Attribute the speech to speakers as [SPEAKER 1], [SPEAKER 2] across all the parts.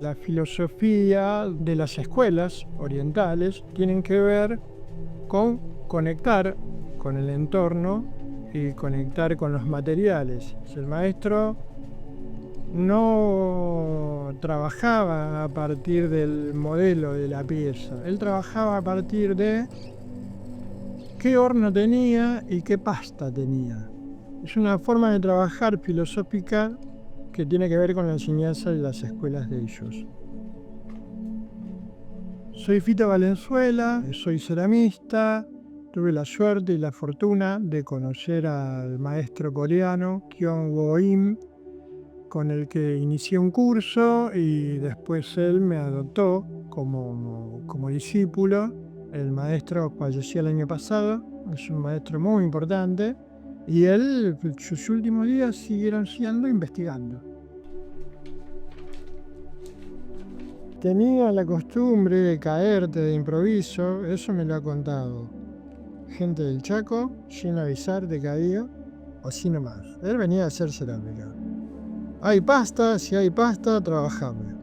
[SPEAKER 1] La filosofía de las escuelas orientales tienen que ver con conectar con el entorno y conectar con los materiales. El maestro no trabajaba a partir del modelo de la pieza, él trabajaba a partir de qué horno tenía y qué pasta tenía. Es una forma de trabajar filosófica que tiene que ver con la enseñanza de las escuelas de ellos. Soy Fito Valenzuela, soy ceramista, tuve la suerte y la fortuna de conocer al maestro coreano Kyung-Woo Im, con el que inicié un curso y después él me adoptó como discípulo. El maestro falleció el año pasado, es un maestro muy importante y él, sus últimos días siguieron siendo investigando. Tenía la costumbre de caerte de improviso, eso me lo ha contado gente del Chaco, sin avisar de caía, o así nomás. Él venía a hacer cerámica. Hay pasta, si hay pasta, trabajame.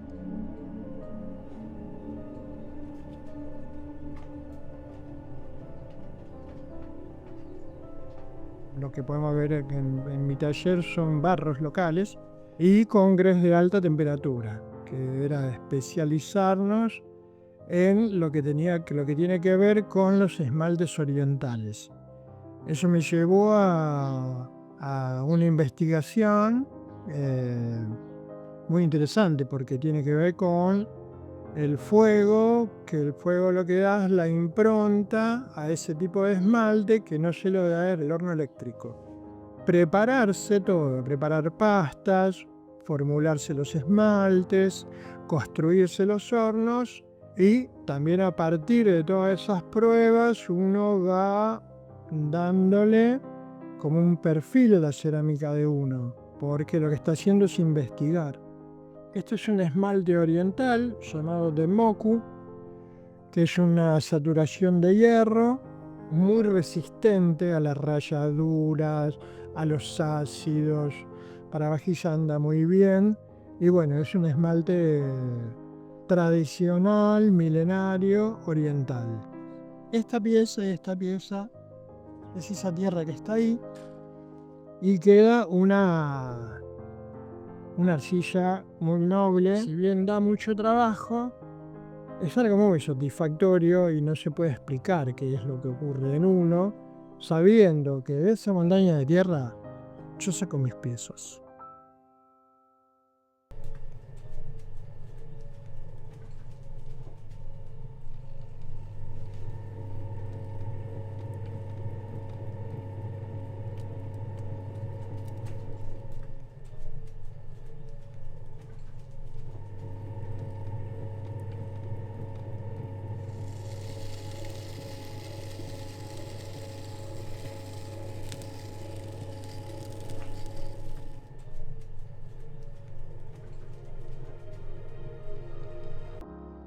[SPEAKER 1] Lo que podemos ver en mi taller son barros locales y congres de alta temperatura, que era especializarnos en lo que tiene que ver con los esmaltes orientales. Eso me llevó a una investigación muy interesante porque tiene que ver con el fuego, que el fuego lo que da es la impronta a ese tipo de esmalte que no se lo da el horno eléctrico. Prepararse todo, preparar pastas, formularse los esmaltes, construirse los hornos y también a partir de todas esas pruebas uno va dándole como un perfil a la cerámica de uno, porque lo que está haciendo es investigar. Esto es un esmalte oriental llamado Demoku, que es una saturación de hierro muy resistente a las rayaduras, a los ácidos. Para vajilla anda muy bien. Y bueno, es un esmalte tradicional, milenario, oriental. Esta pieza es esa tierra que está ahí y queda una arcilla muy noble. Si bien da mucho trabajo, es algo muy satisfactorio y no se puede explicar qué es lo que ocurre en uno, sabiendo que de esa montaña de tierra yo saco mis piezas.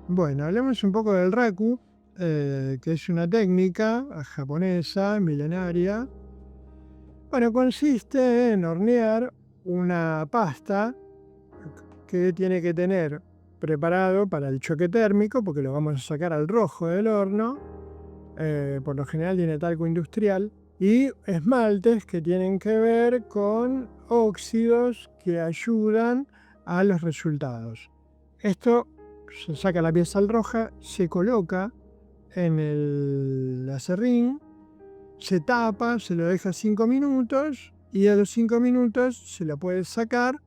[SPEAKER 1] Bueno, hablemos un poco del raku, que es una técnica japonesa, milenaria. Bueno, consiste en hornear una pasta que tiene que tener preparado para el choque térmico, porque lo vamos a sacar al rojo del horno. Por lo general tiene talco industrial. Y esmaltes que tienen que ver con óxidos que ayudan a los resultados. Esto se saca la pieza al roja, se coloca en el aserrín, se tapa, se lo deja 5 minutos y a los 5 minutos se la puede sacar,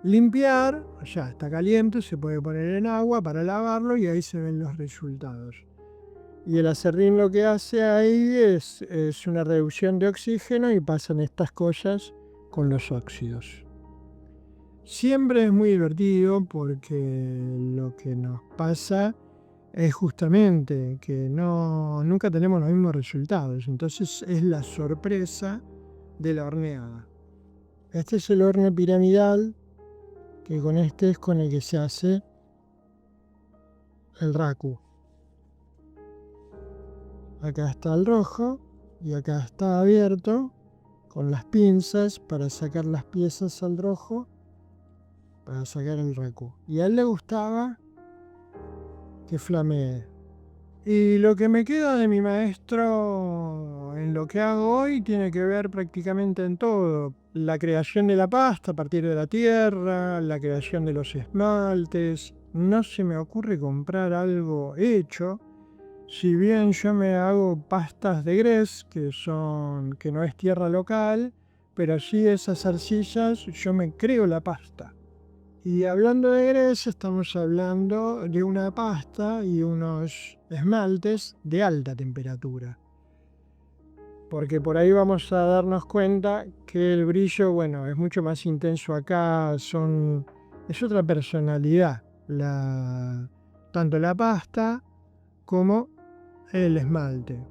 [SPEAKER 1] limpiar, ya está caliente, se puede poner en agua para lavarlo y ahí se ven los resultados. Y el aserrín lo que hace ahí es una reducción de oxígeno y pasan estas cosas con los óxidos. Siempre es muy divertido porque lo que nos pasa es justamente que nunca tenemos los mismos resultados. Entonces es la sorpresa de la horneada. Este es el horno piramidal, que con este es con el que se hace el raku. Acá está el rojo y acá está abierto con las pinzas para sacar las piezas al rojo para sacar el Raku. Y a él le gustaba que flamee. Y lo que me queda de mi maestro en lo que hago hoy tiene que ver prácticamente en todo. La creación de la pasta a partir de la tierra, la creación de los esmaltes. No se me ocurre comprar algo hecho. Si bien yo me hago pastas de grés, que no es tierra local, pero sí esas arcillas, yo me creo la pasta. Y hablando de grés, estamos hablando de una pasta y unos esmaltes de alta temperatura. Porque por ahí vamos a darnos cuenta que el brillo, bueno, es mucho más intenso acá, es otra personalidad, tanto la pasta como el esmalte.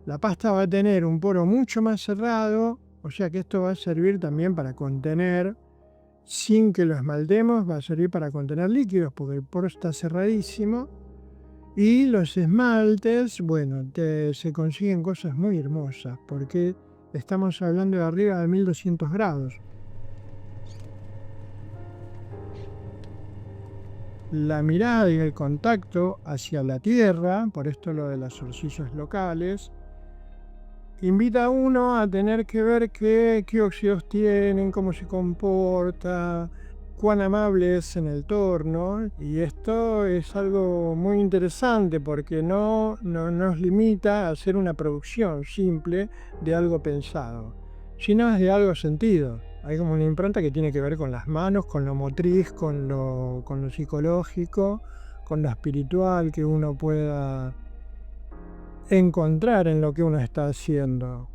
[SPEAKER 1] La pasta va a tener un poro mucho más cerrado, o sea que esto va a servir también para contener, sin que lo esmaltemos, va a servir para contener líquidos porque el poro está cerradísimo. Y los esmaltes, bueno, se consiguen cosas muy hermosas porque estamos hablando de arriba de 1200 grados. La mirada y el contacto hacia la tierra, por esto lo de las arcillas locales, invita a uno a tener que ver qué óxidos tienen, cómo se comporta, cuán amable es en el torno. Y esto es algo muy interesante porque no nos limita a hacer una producción simple de algo pensado, sino es de algo sentido. Hay como una impronta que tiene que ver con las manos, con lo motriz, con lo psicológico, con lo espiritual que uno pueda encontrar en lo que uno está haciendo.